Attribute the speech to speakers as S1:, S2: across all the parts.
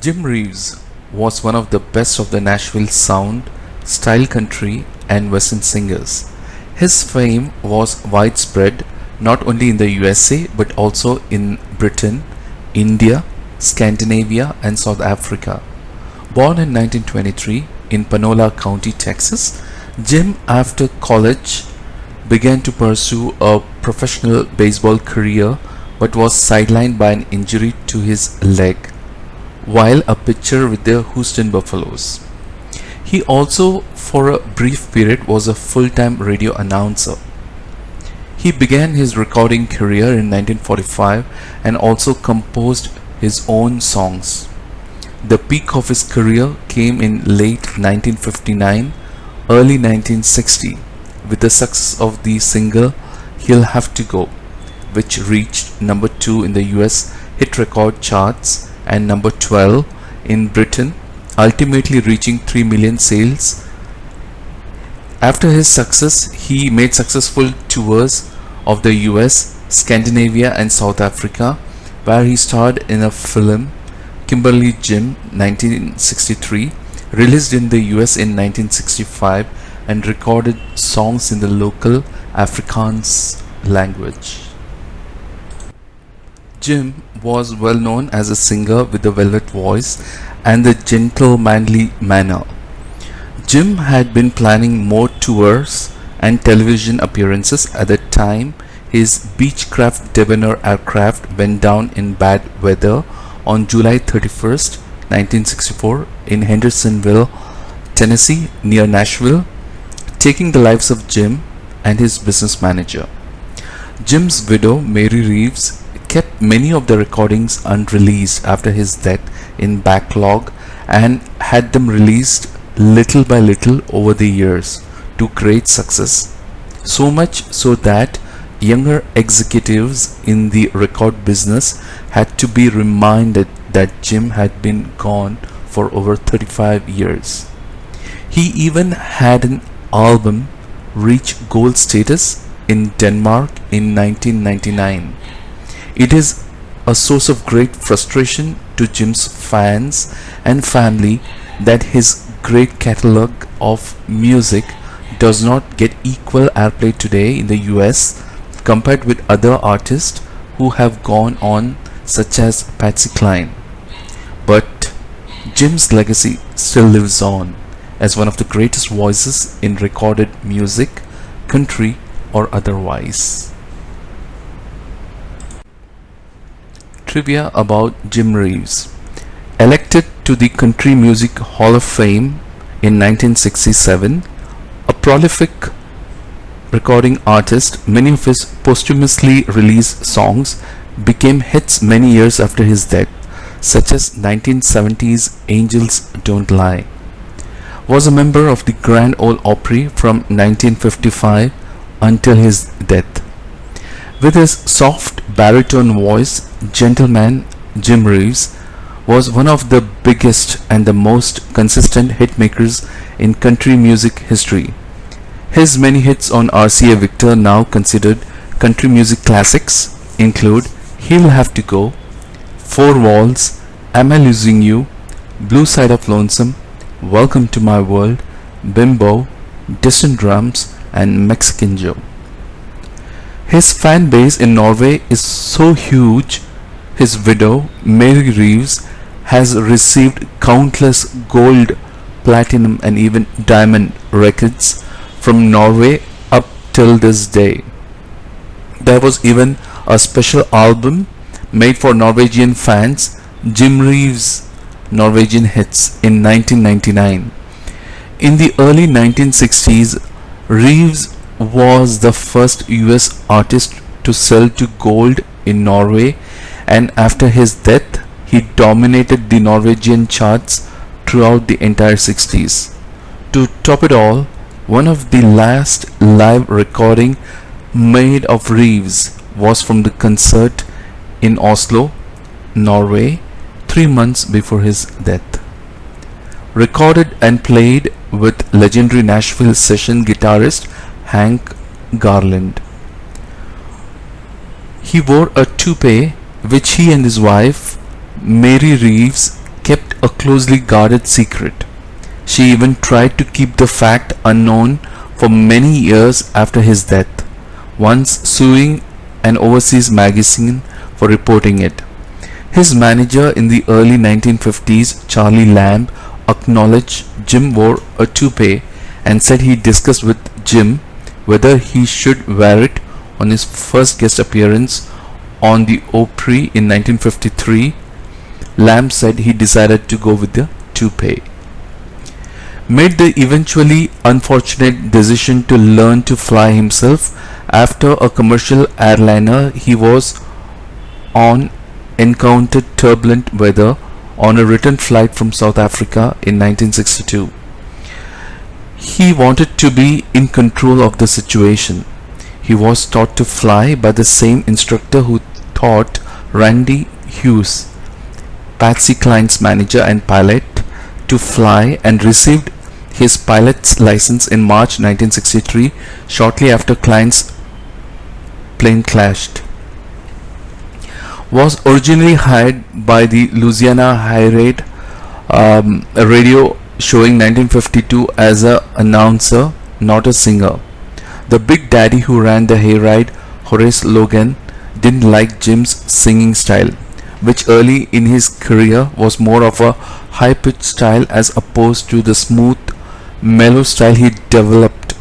S1: Jim Reeves was one of the best of the Nashville sound, style country, and western singers. His fame was widespread not only in the USA but also in Britain, India, Scandinavia, and South Africa. Born in 1923 in Panola County, Texas, Jim, after college, began to pursue a professional baseball career but was sidelined by an injury to his leg while a pitcher with the Houston Buffaloes. He also, for a brief period, was a full-time radio announcer. He began his recording career in 1945 and also composed his own songs. The peak of his career came in late 1959, early 1960, with the success of the single He'll Have to Go, which reached number 2 in the US hit record charts and number 12 in Britain, ultimately reaching 3 million sales. After his success, he made successful tours of the US, Scandinavia, and South Africa, where he starred in a film, Kimberly Jim, 1963, released in the US in 1965, and recorded songs in the local Afrikaans language. Jim was well known as a singer with a velvet voice and a gentlemanly manner. Jim had been planning more tours and television appearances at the time his Beechcraft Debonair aircraft went down in bad weather on July 31st, 1964 in Hendersonville, Tennessee near Nashville, taking the lives of Jim and his business manager. Jim's widow, Mary Reeves, kept many of the recordings unreleased after his death in backlog and had them released little by little over the years to great success. So much so that younger executives in the record business had to be reminded that Jim had been gone for over 35 years. He even had an album reach gold status in Denmark in 1999. It is a source of great frustration to Jim's fans and family that his great catalogue of music does not get equal airplay today in the US compared with other artists who have gone on, such as Patsy Cline. But Jim's legacy still lives on as one of the greatest voices in recorded music, country or otherwise. Trivia about Jim Reeves. Elected to the Country Music Hall of Fame in 1967, a prolific recording artist, many of his posthumously released songs became hits many years after his death, such as 1970's Angels Don't Lie. Was a member of the Grand Ole Opry from 1955 until his death. With his soft baritone voice, gentleman Jim Reeves was one of the biggest and the most consistent hitmakers in country music history. His many hits on RCA Victor, now considered country music classics, include He'll Have to Go, Four Walls, Am I Losing You, Blue Side of Lonesome, Welcome to My World, Bimbo, Distant Drums, and Mexican Joe. His fan base in Norway is so huge, his widow, Mary Reeves, has received countless gold, platinum, and even diamond records from Norway up till this day. There was even a special album made for Norwegian fans, Jim Reeves' Norwegian Hits, in 1999. In the early 1960s, Reeves was the first US artist to sell to gold in Norway, and after his death, he dominated the Norwegian charts throughout the entire 60s. To top it all, one of the last live recording made of Reeves was from the concert in Oslo, Norway, 3 months before his death. Recorded and played with legendary Nashville session guitarist Hank Garland. He wore a toupee which he and his wife, Mary Reeves, kept a closely guarded secret. She even tried to keep the fact unknown for many years after his death, once suing an overseas magazine for reporting it. His manager in the early 1950s, Charlie Lamb, acknowledged Jim wore a toupee and said he discussed with Jim whether he should wear it on his first guest appearance on the Opry in 1953. Lamb said he decided to go with the toupee. Made the eventually unfortunate decision to learn to fly himself after a commercial airliner he was on encountered turbulent weather on a return flight from South Africa in 1962. He wanted to be in control of the situation. He was taught to fly by the same instructor who taught Randy Hughes, Patsy Cline's manager and pilot, to fly, and received his pilot's license in March 1963, shortly after Cline's plane crashed. Was originally hired by the Louisiana Hayride radio showing 1952 as an announcer, not a singer. The Big Daddy who ran the Hayride, Horace Logan, didn't like Jim's singing style, which early in his career was more of a high-pitched style as opposed to the smooth, mellow style he developed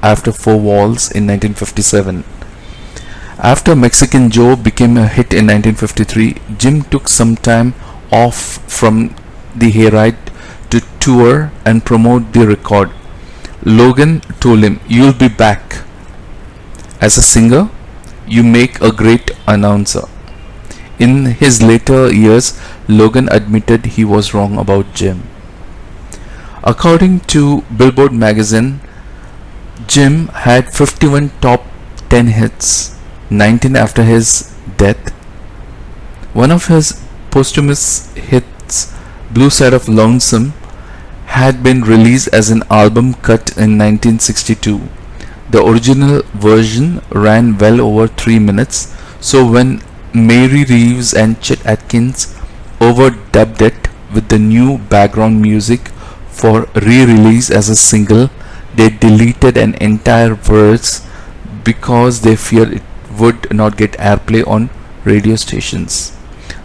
S1: after Four Walls in 1957. After Mexican Joe became a hit in 1953, Jim took some time off from the Hayride to tour and promote the record. Logan told him, "You'll be back. As a singer, you make a great announcer." In his later years, Logan admitted he was wrong about Jim. According to Billboard magazine, Jim had 51 top 10 hits, 19 after his death. One of his posthumous hits, Blue Side of Lonesome, had been released as an album cut in 1962. The original version ran well over 3 minutes, so when Mary Reeves and Chet Atkins overdubbed it with the new background music for re-release as a single, they deleted an entire verse because they feared it would not get airplay on radio stations.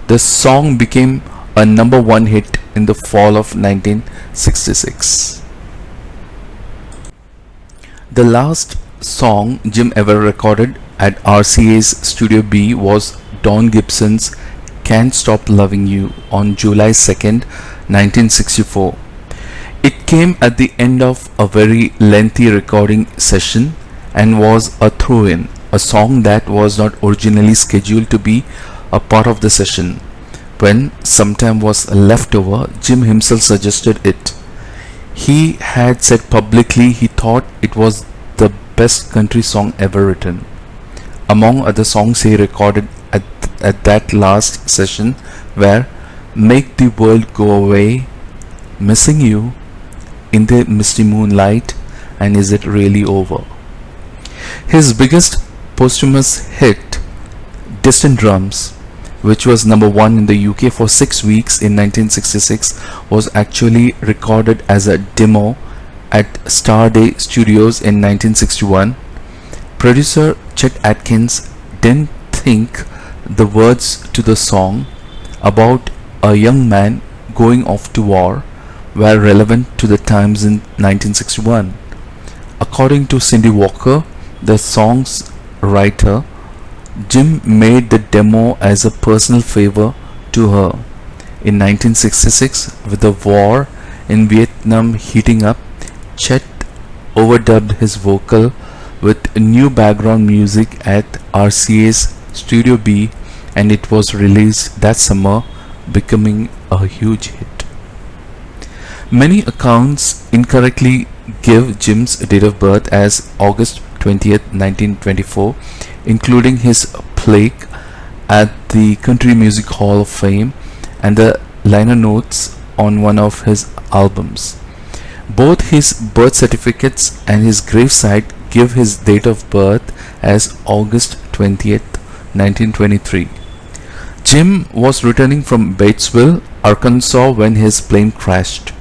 S1: The song became a number one hit in the fall of 1966. The last song Jim ever recorded at RCA's Studio B was Don Gibson's Can't Stop Loving You on July 2nd, 1964. It came at the end of a very lengthy recording session and was a throw-in, a song that was not originally scheduled to be a part of the session. When some time was left over, Jim himself suggested it. He had said publicly he thought it was the best country song ever written. Among other songs he recorded at that last session were Make the World Go Away, Missing You, In the Misty Moonlight, and Is It Really Over? His biggest posthumous hit, Distant Drums, which was number one in the UK for 6 weeks in 1966, was actually recorded as a demo at Starday Studios in 1961. Producer Chet Atkins didn't think the words to the song about a young man going off to war were relevant to the times in 1961. According to Cindy Walker, the song's writer, Jim made the demo as a personal favor to her. In 1966, with the war in Vietnam heating up, Chet overdubbed his vocal with new background music at RCA's Studio B, and it was released that summer, becoming a huge hit. Many accounts incorrectly give Jim's date of birth as August 20th, 1924, including his plaque at the Country Music Hall of Fame and the liner notes on one of his albums. Both his birth certificates and his gravesite give his date of birth as August 20th, 1923. Jim was returning from Batesville, Arkansas when his plane crashed.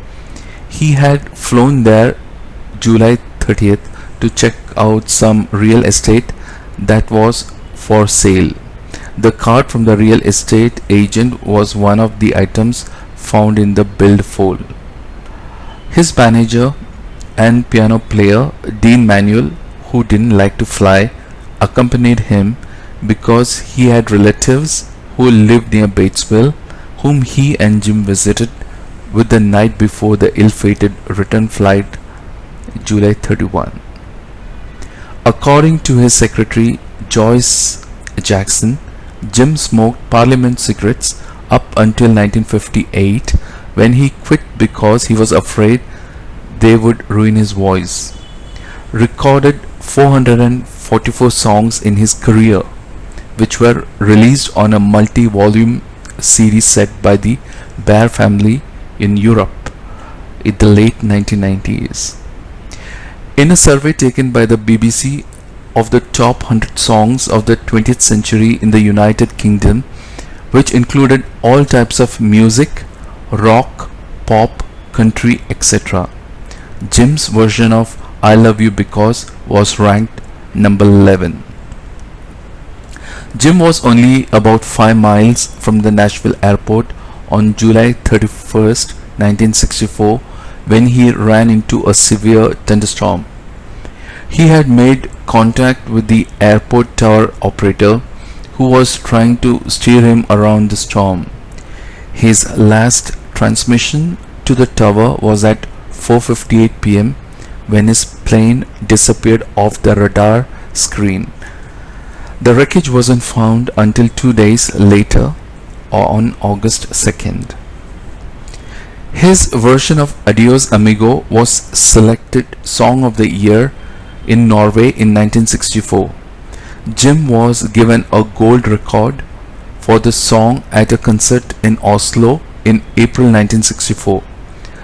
S1: He had flown there July 30th to check out some real estate that was for sale. The card from the real estate agent was one of the items found in the billfold. His manager and piano player, Dean Manuel, who didn't like to fly, accompanied him because he had relatives who lived near Batesville, whom he and Jim visited with the night before the ill-fated return flight, July 31. According to his secretary, Joyce Jackson, Jim smoked Parliament cigarettes up until 1958, when he quit because he was afraid they would ruin his voice. Recorded 444 songs in his career, which were released on a multi-volume series set by the Bear family in Europe in the late 1990s. In a survey taken by the BBC of the top 100 songs of the 20th century in the United Kingdom, which included all types of music, rock, pop, country, etc., Jim's version of I Love You Because was ranked number 11. Jim was only about 5 miles from the Nashville airport on July 31st, 1964, when he ran into a severe thunderstorm. He had made contact with the airport tower operator, who was trying to steer him around the storm. His last transmission to the tower was at 4:58 p.m. when his plane disappeared off the radar screen. The wreckage wasn't found until 2 days later, on August 2nd. His version of Adios Amigo was selected Song of the Year in Norway in 1964. Jim was given a gold record for the song at a concert in Oslo in April 1964.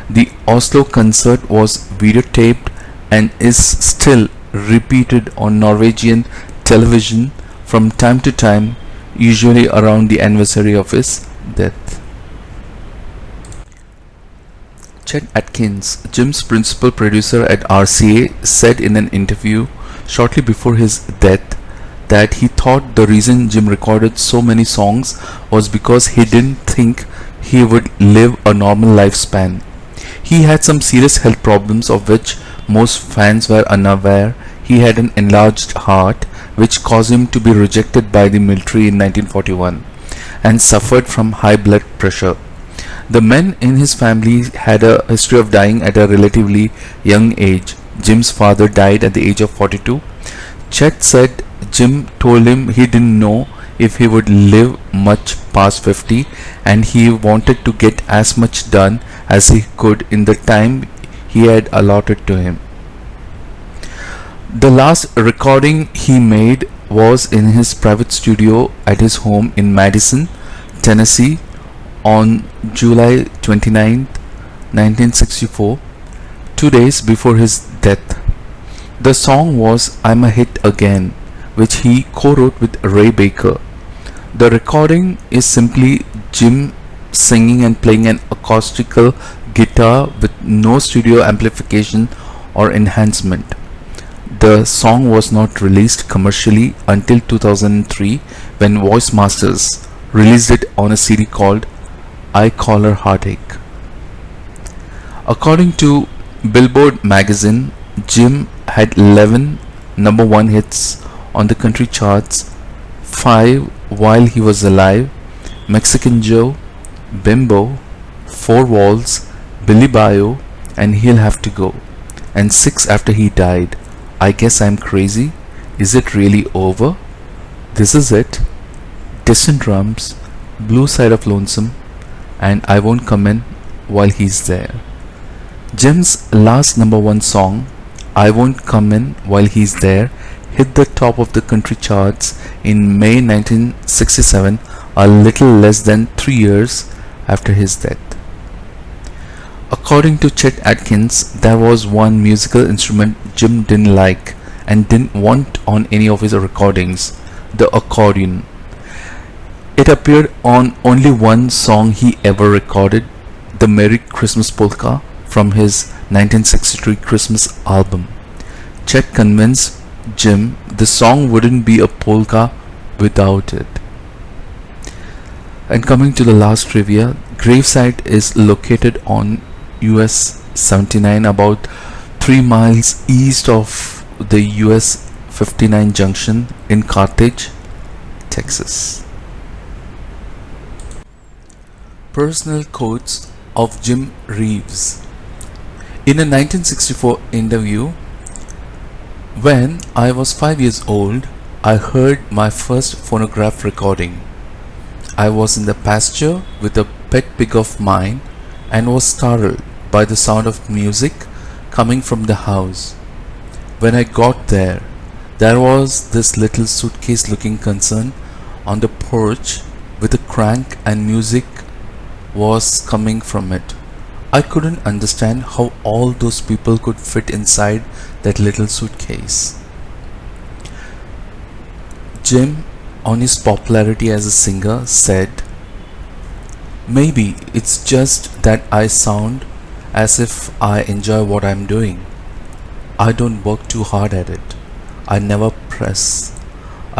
S1: The Oslo concert was videotaped and is still repeated on Norwegian television from time to time, usually around the anniversary of his death. Chet Atkins, Jim's principal producer at RCA, said in an interview shortly before his death that he thought the reason Jim recorded so many songs was because he didn't think he would live a normal lifespan. He had some serious health problems of which most fans were unaware. He had an enlarged heart, which caused him to be rejected by the military in 1941, and suffered from high blood pressure. The men in his family had a history of dying at a relatively young age. Jim's father died at the age of 42. Chet said Jim told him he didn't know if he would live much past 50, and he wanted to get as much done as he could in the time he had allotted to him. The last recording he made was in his private studio at his home in Madison, Tennessee on July 29, 1964, 2 days before his death. The song was I'm a Hit Again, which he co-wrote with Ray Baker. The recording is simply Jim singing and playing an acoustical guitar with no studio amplification or enhancement. The song was not released commercially until 2003 when Voice Masters released it on a CD called I Call Her Heartache. According to Billboard magazine, Jim had 11 number 1 hits on the country charts, 5 while he was alive: Mexican Joe, Bimbo, Four Walls, Billy Bio, and He'll Have to Go, and 6 after he died: I Guess I'm Crazy, Is It Really Over, This Is It, Distant Drums, Blue Side of Lonesome, and I Won't Come In While He's There. Jim's last number 1 song, I Won't Come In While He's There, hit the top of the country charts in May 1967, a little less than 3 years after his death. According to Chet Atkins, there was one musical instrument Jim didn't like and didn't want on any of his recordings: the accordion. It appeared on only one song he ever recorded, the Merry Christmas Polka from his 1963 Christmas album. Chet convinced Jim the song wouldn't be a polka without it. And coming to the last trivia, gravesite is located on US 79, about 3 miles east of the US 59 junction in Carthage, Texas. Personal quotes of Jim Reeves. In a 1964 interview, when I was 5 years old, I heard my first phonograph recording. I was in the pasture with a pet pig of mine and was startled by the sound of music coming from the house. When I got there, there was this little suitcase looking concern on the porch with a crank and music was coming from it. I couldn't understand how all those people could fit inside that little suitcase. Jim, on his popularity as a singer, said, "Maybe it's just that I sound as if I enjoy what I'm doing. I don't work too hard at it. I never press.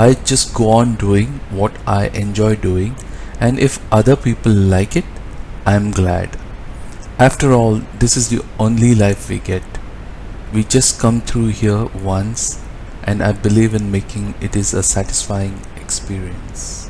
S1: I just go on doing what I enjoy doing, and if other people like it, I'm glad. After all, this is the only life we get. We just come through here once, and I believe in making it is a satisfying experience."